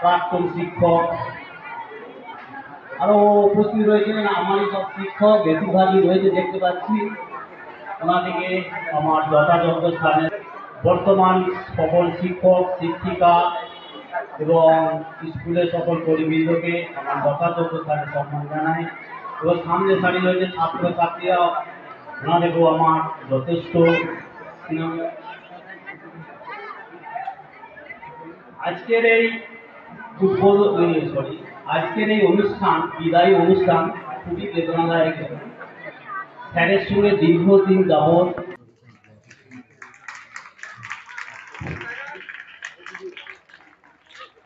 প্রাক্তন শিক্ষক আরো উপস্থিত রয়েছেন। আমারই সব শিক্ষক বেশিরভাগই রয়েছে দেখতে পাচ্ছি। ওনাদিকে আমার যথাযোগ্য স্থানে বর্তমান সকল শিক্ষক শিক্ষিকা এবং স্কুলের সকল কর্মীবৃন্দকে আমার যথাযোগ্য স্থানে সম্মান জানাই। এবং সামনে সারি রয়েছে ছাত্রছাত্রীরা, ওনাদেরকেও আমার যথেষ্ট আজকের এই আজকের এই অনুষ্ঠান, বিদায়ী অনুষ্ঠান খুবই বেদনাদায়ক। স্যারের সঙ্গে দীর্ঘদিন যাবৎ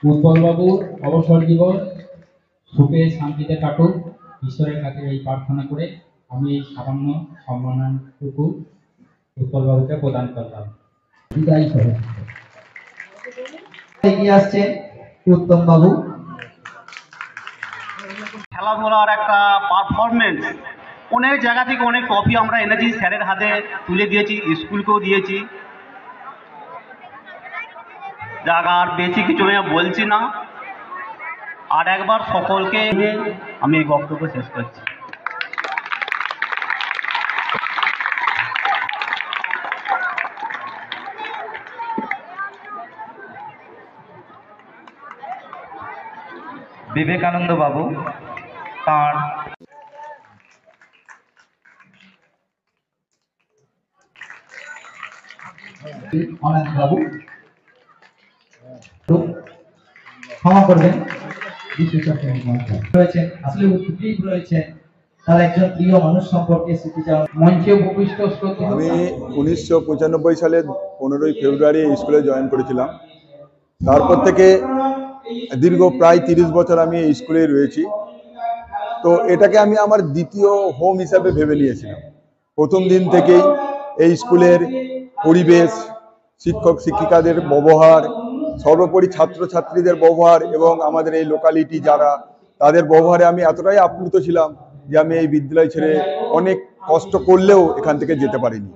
উৎপলবাবুর অবসর জীবন সুখে শান্তিতে কাটুক ঈশ্বরের কাছে এই প্রার্থনা করে আমি এই সামান্য সম্মানটুকু উৎপলবাবুকে প্রদান করলাম। বিদায় করে এগিয়ে আসছেন উত্তম বাবু। খেলাধুলার একটা পারফরমেন্স, অনেক জায়গা থেকে অনেক ট্রফি আমরা এনেছি, স্যারের হাতে তুলে দিয়েছি, স্কুলকেও দিয়েছি। জায়গার বেশি কিছু আমি বলছি না, আর একবার সকলকে আমি এই বক্তব্য শেষ করছি। বিবেকানন্দ বাবু তাঁর অনাথ বাবু ক্ষমা করবেন, রয়েছেন আসলে উপস্থিত রয়েছেন তার একজন প্রিয় মানুষ সম্পর্কে স্মৃতি মঞ্চে উপবিষ্ট। আমি 1995 সালে 15ই ফেব্রুয়ারি স্কুলে জয়েন করেছিলাম। তারপর থেকে দীর্ঘ প্রায় 30 বছর আমি এই স্কুলে রয়েছি। তো এটাকে আমি আমার দ্বিতীয় হোম হিসাবে ভেবে নিয়েছিলাম। প্রথম দিন থেকেই এই স্কুলের পরিবেশ, শিক্ষক শিক্ষিকাদের ব্যবহার, সর্বোপরি ছাত্রছাত্রীদের ব্যবহার এবং আমাদের এই লোকালিটি যারা, তাদের ব্যবহারে আমি এতটাই আপ্লুত ছিলাম যে আমি এই বিদ্যালয় ছেড়ে অনেক কষ্ট করলেও এখান থেকে যেতে পারিনি।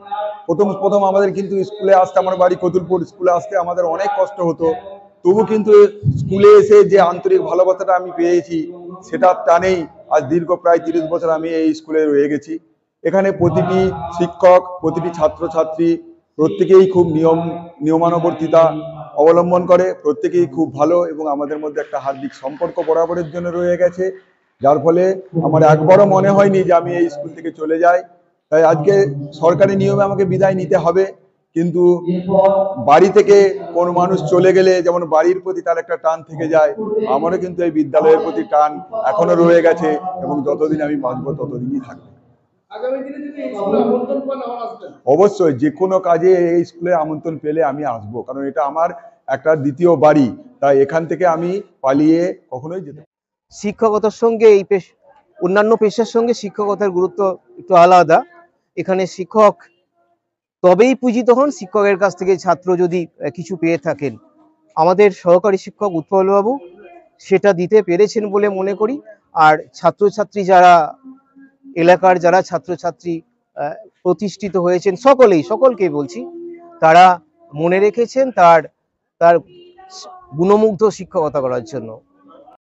প্রথম আমাদের কিন্তু স্কুলে আসতে, আমার বাড়ি কতুলপুর, স্কুলে আসতে আমাদের অনেক কষ্ট হতো। তবু কিন্তু স্কুলে এসে যে আন্তরিক ভালোবাসাটা আমি পেয়েছি, সেটা টানেই আজ দীর্ঘ প্রায় 30 বছর আমি এই স্কুলে রয়ে গেছি। এখানে প্রতিটি শিক্ষক, প্রতিটি ছাত্রছাত্রী প্রত্যেকেই খুব নিয়মানুবর্তিতা অবলম্বন করে, প্রত্যেকেই খুব ভালো এবং আমাদের মধ্যে একটা হার্দিক সম্পর্ক বরাবরের জন্য রয়ে গেছে, যার ফলে আমার একবারও মনে হয়নি যে আমি এই স্কুল থেকে চলে যাই। তাই আজকে সরকারি নিয়মে আমাকে বিদায় নিতে হবে, কিন্তু বাড়ি থেকে কোনো মানুষ চলে গেলে যেমন বাড়ির প্রতি তার একটা টান থেকে যায়, আমারও কিন্তু এই বিদ্যালয়ের প্রতি টান এখনো রয়ে গেছে এবং যতদিন আমি বাঁচবো ততদিনই থাকবে। অবশ্যই যে কোনো কাজে এই স্কুলে আমন্ত্রণ পেলে আমি আসবো, কারণ এটা আমার একটা দ্বিতীয় বাড়ি। তাই এখান থেকে আমি পালিয়ে কখনোই যেতে। শিক্ষকতার সঙ্গে এই অন্যান্য পেশার সঙ্গে শিক্ষকতার গুরুত্ব একটু আলাদা। এখানে শিক্ষক তবেই পূজিত হন শিক্ষকের কাছ থেকে ছাত্র যদি কিছু পেয়ে থাকেন। আমাদের সহকারী শিক্ষক উৎপলবাবু সেটা দিতে পেরেছেন বলে মনে করি। আর ছাত্রছাত্রী যারা, এলাকার যারা ছাত্রছাত্রী প্রতিষ্ঠিত হয়েছেন, সকলকেই বলছি, তারা মনে রেখেছেন তার গুণমুগ্ধ শিক্ষকতা করার জন্য।